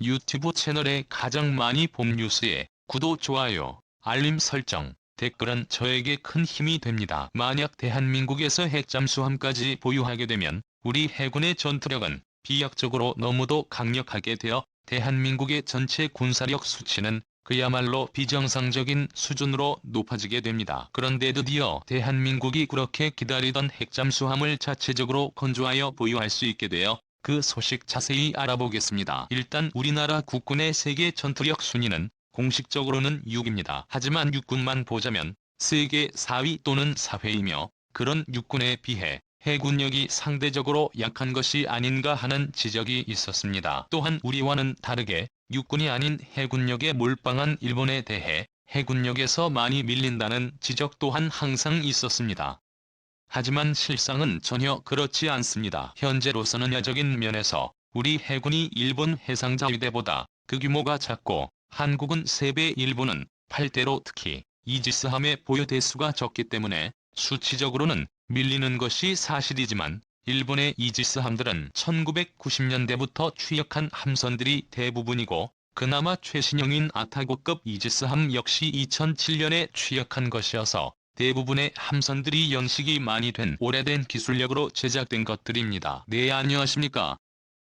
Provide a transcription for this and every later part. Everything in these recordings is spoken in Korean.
유튜브 채널에 가장 많이 본 뉴스에 구독, 좋아요, 알림 설정, 댓글은 저에게 큰 힘이 됩니다. 만약 대한민국에서 핵잠수함까지 보유하게 되면 우리 해군의 전투력은 비약적으로 너무도 강력하게 되어 대한민국의 전체 군사력 수치는 그야말로 비정상적인 수준으로 높아지게 됩니다. 그런데 드디어 대한민국이 그렇게 기다리던 핵잠수함을 자체적으로 건조하여 보유할 수 있게 되어 그 소식 자세히 알아보겠습니다. 일단 우리나라 국군의 세계 전투력 순위는 공식적으로는 6입니다. 하지만 육군만 보자면 세계 4위 또는 4회이며 그런 육군에 비해 해군력이 상대적으로 약한 것이 아닌가 하는 지적이 있었습니다. 또한 우리와는 다르게 육군이 아닌 해군력에 몰빵한 일본에 대해 해군력에서 많이 밀린다는 지적 또한 항상 있었습니다. 하지만 실상은 전혀 그렇지 않습니다. 현재로서는 야적인 면에서 우리 해군이 일본 해상자위대보다 그 규모가 작고 한국은 3배, 일본은 8대로 특히 이지스함의 보유 대수가 적기 때문에 수치적으로는 밀리는 것이 사실이지만 일본의 이지스함들은 1990년대부터 취역한 함선들이 대부분이고 그나마 최신형인 아타고급 이지스함 역시 2007년에 취역한 것이어서 대부분의 함선들이 연식이 많이 된 오래된 기술력으로 제작된 것들입니다. 네, 안녕하십니까.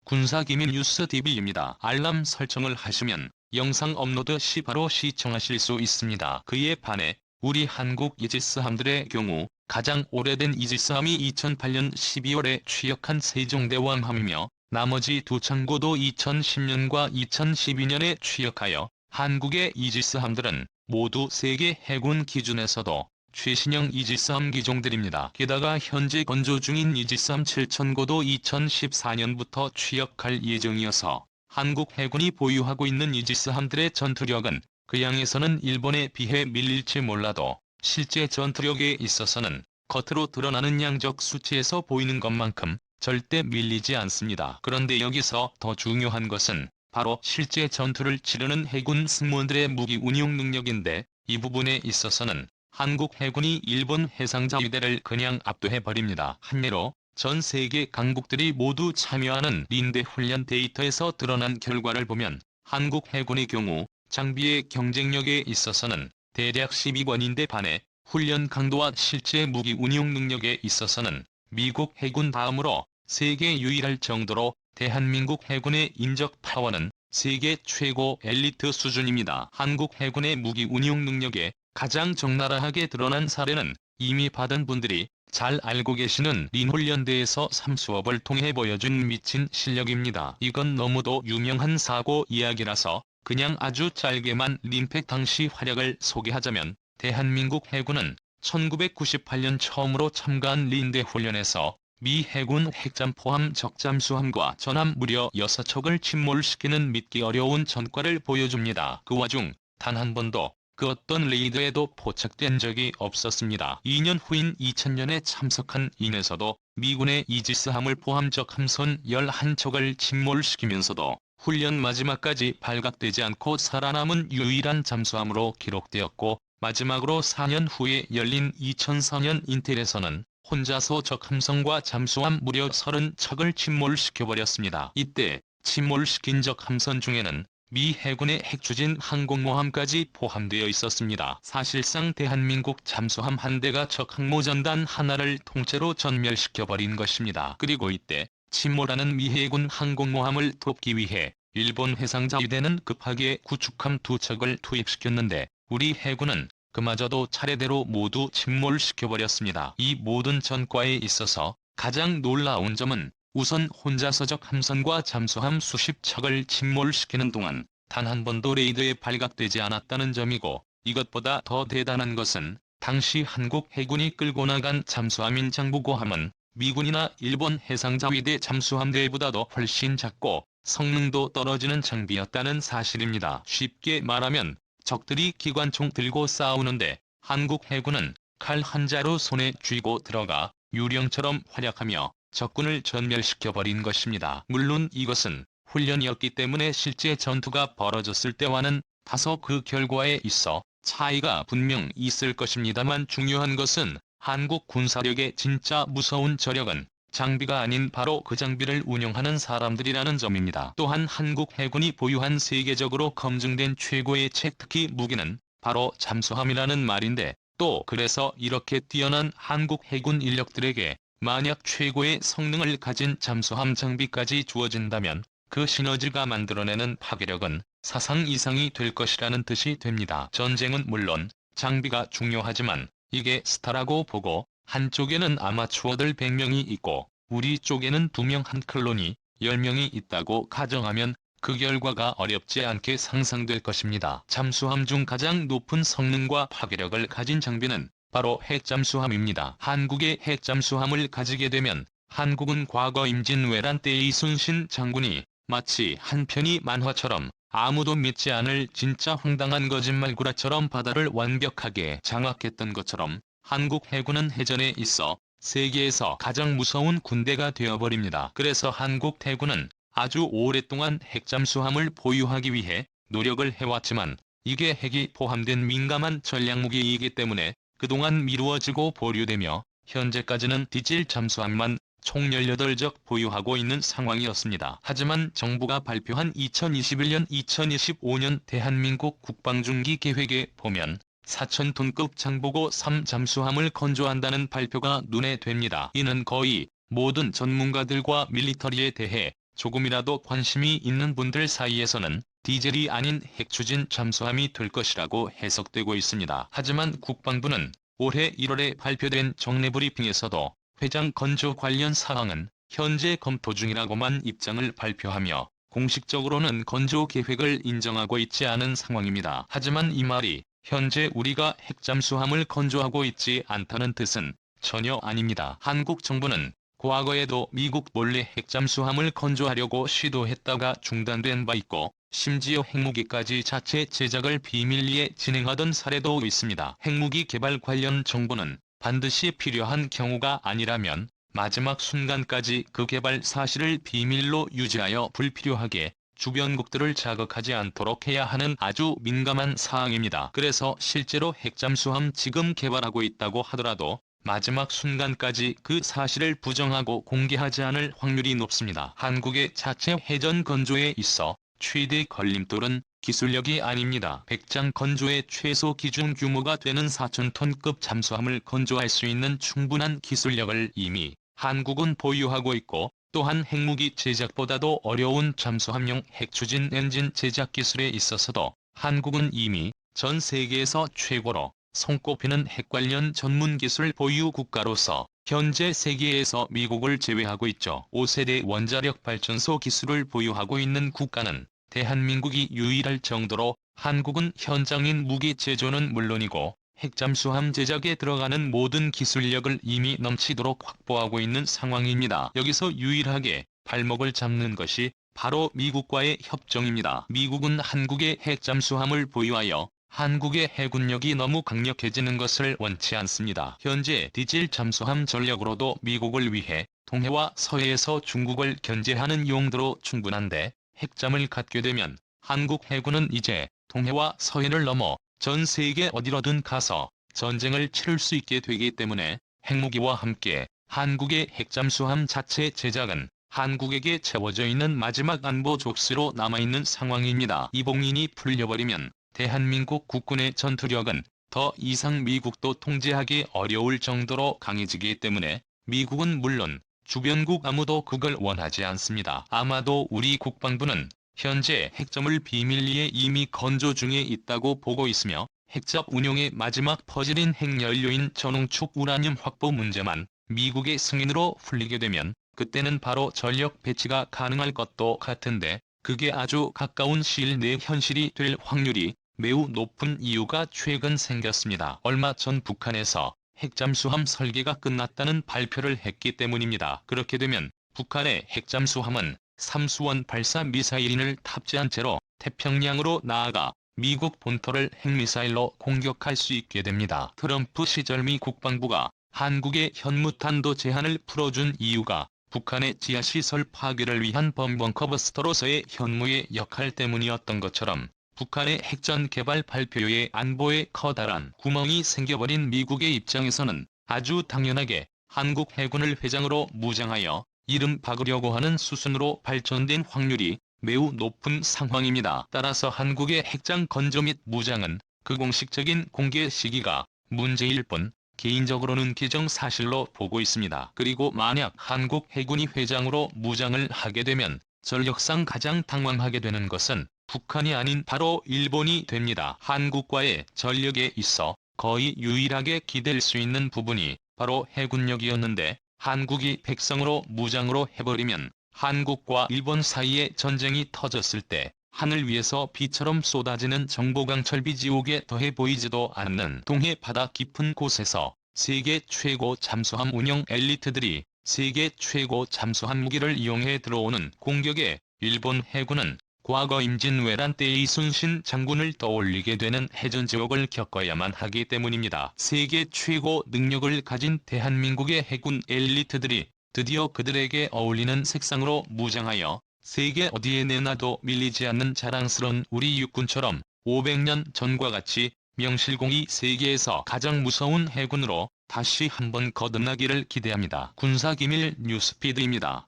군사기밀 뉴스 TV입니다. 알람 설정을 하시면 영상 업로드 시 바로 시청하실 수 있습니다. 그에 반해 우리 한국 이지스함들의 경우 가장 오래된 이지스함이 2008년 12월에 취역한 세종대왕함이며 나머지 두 창고도 2010년과 2012년에 취역하여 한국의 이지스함들은 모두 세계 해군 기준에서도 최신형 이지스함 기종들입니다. 게다가 현재 건조 중인 이지스함 7000고도 2014년부터 취역할 예정이어서 한국 해군이 보유하고 있는 이지스함들의 전투력은 그 양에서는 일본에 비해 밀릴지 몰라도 실제 전투력에 있어서는 겉으로 드러나는 양적 수치에서 보이는 것만큼 절대 밀리지 않습니다. 그런데 여기서 더 중요한 것은 바로 실제 전투를 치르는 해군 승무원들의 무기 운용 능력인데 이 부분에 있어서는 한국 해군이 일본 해상자위대를 그냥 압도해버립니다. 한예로 전 세계 강국들이 모두 참여하는 린대 훈련 데이터에서 드러난 결과를 보면 한국 해군의 경우 장비의 경쟁력에 있어서는 대략 12권인데 반해 훈련 강도와 실제 무기 운용 능력에 있어서는 미국 해군 다음으로 세계 유일할 정도로 대한민국 해군의 인적 파워는 세계 최고 엘리트 수준입니다. 한국 해군의 무기 운용 능력에 가장 적나라하게 드러난 사례는 이미 받은 분들이 잘 알고 계시는 린훈련대에서 삼수업을 통해 보여준 미친 실력입니다. 이건 너무도 유명한 사고 이야기라서 그냥 아주 짧게만 린팩 당시 활약을 소개하자면 대한민국 해군은 1998년 처음으로 참가한 린대 훈련에서 미 해군 핵잠 포함 적잠수함과 전함 무려 6척을 침몰시키는 믿기 어려운 전과를 보여줍니다. 그 와중 단 한 번도 그 어떤 레이더에도 포착된 적이 없었습니다. 2년 후인 2000년에 참석한 인에서도 미군의 이지스함을 포함 적함선 11척을 침몰시키면서도 훈련 마지막까지 발각되지 않고 살아남은 유일한 잠수함으로 기록되었고 마지막으로 4년 후에 열린 2004년 인텔에서는 혼자서 적함선과 잠수함 무려 30척을 침몰시켜버렸습니다. 이때 침몰시킨 적함선 중에는 미 해군의 핵추진 항공모함까지 포함되어 있었습니다. 사실상 대한민국 잠수함 한 대가 적 항모전단 하나를 통째로 전멸시켜버린 것입니다. 그리고 이때 침몰하는 미 해군 항공모함을 돕기 위해 일본 해상자위대는 급하게 구축함 2척을 투입시켰는데 우리 해군은 그마저도 차례대로 모두 침몰시켜버렸습니다. 이 모든 전과에 있어서 가장 놀라운 점은 우선 혼자서 적함선과 잠수함 수십 척을 침몰시키는 동안 단 한 번도 레이더에 발각되지 않았다는 점이고 이것보다 더 대단한 것은 당시 한국 해군이 끌고 나간 잠수함인 장부고함은 미군이나 일본 해상자위대 잠수함들보다도 훨씬 작고 성능도 떨어지는 장비였다는 사실입니다. 쉽게 말하면 적들이 기관총 들고 싸우는데 한국 해군은 칼 한 자루 손에 쥐고 들어가 유령처럼 활약하며 적군을 전멸시켜버린 것입니다. 물론 이것은 훈련이었기 때문에 실제 전투가 벌어졌을 때와는 다소 그 결과에 있어 차이가 분명 있을 것입니다만 중요한 것은 한국 군사력의 진짜 무서운 저력은 장비가 아닌 바로 그 장비를 운용하는 사람들이라는 점입니다. 또한 한국 해군이 보유한 세계적으로 검증된 최고의 특기 무기는 바로 잠수함이라는 말인데, 또 그래서 이렇게 뛰어난 한국 해군 인력들에게 만약 최고의 성능을 가진 잠수함 장비까지 주어진다면 그 시너지가 만들어내는 파괴력은 사상 이상이 될 것이라는 뜻이 됩니다. 전쟁은 물론 장비가 중요하지만 이게 스타라고 보고 한쪽에는 아마추어들 100명이 있고 우리 쪽에는 2명 한 클론이 10명이 있다고 가정하면 그 결과가 어렵지 않게 상상될 것입니다. 잠수함 중 가장 높은 성능과 파괴력을 가진 장비는 바로 핵잠수함입니다. 한국의 핵잠수함을 가지게 되면 한국은 과거 임진왜란 때 이순신 장군이 마치 한 편의 만화처럼 아무도 믿지 않을 진짜 황당한 거짓말 구라처럼 바다를 완벽하게 장악했던 것처럼 한국 해군은 해전에 있어 세계에서 가장 무서운 군대가 되어버립니다. 그래서 한국 해군은 아주 오랫동안 핵잠수함을 보유하기 위해 노력을 해왔지만 이게 핵이 포함된 민감한 전략무기이기 때문에 그동안 미루어지고 보류되며 현재까지는 디젤 잠수함만 총 18적 보유하고 있는 상황이었습니다. 하지만 정부가 발표한 2021년-2025년 대한민국 국방중기 계획에 보면 4,000톤급 장보고 3 잠수함을 건조한다는 발표가 눈에 띕니다. 이는 거의 모든 전문가들과 밀리터리에 대해 조금이라도 관심이 있는 분들 사이에서는 디젤이 아닌 핵추진 잠수함이 될 것이라고 해석되고 있습니다. 하지만 국방부는 올해 1월에 발표된 정례브리핑에서도 회장 건조 관련 사항은 현재 검토 중이라고만 입장을 발표하며 공식적으로는 건조 계획을 인정하고 있지 않은 상황입니다. 하지만 이 말이 현재 우리가 핵잠수함을 건조하고 있지 않다는 뜻은 전혀 아닙니다. 한국 정부는 과거에도 미국 몰래 핵잠수함을 건조하려고 시도했다가 중단된 바 있고 심지어 핵무기까지 자체 제작을 비밀리에 진행하던 사례도 있습니다. 핵무기 개발 관련 정보는 반드시 필요한 경우가 아니라면 마지막 순간까지 그 개발 사실을 비밀로 유지하여 불필요하게 주변국들을 자극하지 않도록 해야 하는 아주 민감한 사항입니다. 그래서 실제로 핵잠수함 지금 개발하고 있다고 하더라도 마지막 순간까지 그 사실을 부정하고 공개하지 않을 확률이 높습니다. 한국의 자체 해전 건조에 있어 최대 걸림돌은 기술력이 아닙니다. 백장 건조의 최소 기준 규모가 되는 4,000톤급 잠수함을 건조할 수 있는 충분한 기술력을 이미 한국은 보유하고 있고, 또한 핵무기 제작보다도 어려운 잠수함용 핵추진 엔진 제작 기술에 있어서도 한국은 이미 전 세계에서 최고로 손꼽히는 핵 관련 전문 기술 보유 국가로서 현재 세계에서 미국을 제외하고 있죠. 5세대 원자력 발전소 기술을 보유하고 있는 국가는 대한민국이 유일할 정도로 한국은 현장인 무기 제조는 물론이고 핵잠수함 제작에 들어가는 모든 기술력을 이미 넘치도록 확보하고 있는 상황입니다. 여기서 유일하게 발목을 잡는 것이 바로 미국과의 협정입니다. 미국은 한국의 핵잠수함을 보유하여 한국의 해군력이 너무 강력해지는 것을 원치 않습니다. 현재 디젤 잠수함 전력으로도 미국을 위해 동해와 서해에서 중국을 견제하는 용도로 충분한데, 핵잠을 갖게 되면 한국 해군은 이제 동해와 서해를 넘어 전 세계 어디로든 가서 전쟁을 치를 수 있게 되기 때문에 핵무기와 함께 한국의 핵잠수함 자체 제작은 한국에게 채워져 있는 마지막 안보 족쇄로 남아있는 상황입니다. 이 봉인이 풀려버리면 대한민국 국군의 전투력은 더 이상 미국도 통제하기 어려울 정도로 강해지기 때문에 미국은 물론 주변국 아무도 그걸 원하지 않습니다. 아마도 우리 국방부는 현재 핵점을 비밀리에 이미 건조 중에 있다고 보고 있으며 핵잡 운용의 마지막 퍼즐인 핵연료인 전홍축 우라늄 확보 문제만 미국의 승인으로 풀리게 되면 그때는 바로 전력 배치가 가능할 것도 같은데, 그게 아주 가까운 시일 내에 현실이 될 확률이 매우 높은 이유가 최근 생겼습니다. 얼마 전 북한에서 핵잠수함 설계가 끝났다는 발표를 했기 때문입니다. 그렇게 되면 북한의 핵잠수함은 삼수원 발사 미사일인을 탑재한 채로 태평양으로 나아가 미국 본토를 핵미사일로 공격할 수 있게 됩니다. 트럼프 시절 미 국방부가 한국의 현무탄도 제한을 풀어준 이유가 북한의 지하시설 파괴를 위한 범벙커버스터로서의 현무의 역할 때문이었던 것처럼 북한의 핵전 개발 발표에 안보에 커다란 구멍이 생겨버린 미국의 입장에서는 아주 당연하게 한국 해군을 회장으로 무장하여 이름 박으려고 하는 수순으로 발전된 확률이 매우 높은 상황입니다. 따라서 한국의 핵장 건조 및 무장은 그 공식적인 공개 시기가 문제일 뿐 개인적으로는 기정사실로 보고 있습니다. 그리고 만약 한국 해군이 회장으로 무장을 하게 되면 전력상 가장 당황하게 되는 것은 북한이 아닌 바로 일본이 됩니다. 한국과의 전력에 있어 거의 유일하게 기댈 수 있는 부분이 바로 해군력이었는데 한국이 백성으로 무장으로 해버리면 한국과 일본 사이에 전쟁이 터졌을 때 하늘 위에서 비처럼 쏟아지는 정보강철비 지옥에 더해 보이지도 않는 동해 바다 깊은 곳에서 세계 최고 잠수함 운영 엘리트들이 세계 최고 잠수함 무기를 이용해 들어오는 공격에 일본 해군은 과거 임진왜란 때의 이순신 장군을 떠올리게 되는 해전지옥을 겪어야만 하기 때문입니다. 세계 최고 능력을 가진 대한민국의 해군 엘리트들이 드디어 그들에게 어울리는 색상으로 무장하여 세계 어디에 내놔도 밀리지 않는 자랑스러운 우리 육군처럼 500년 전과 같이 명실공히 세계에서 가장 무서운 해군으로 다시 한번 거듭나기를 기대합니다. 군사기밀 뉴스피드입니다.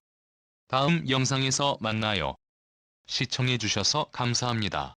다음 영상에서 만나요. 시청해주셔서 감사합니다.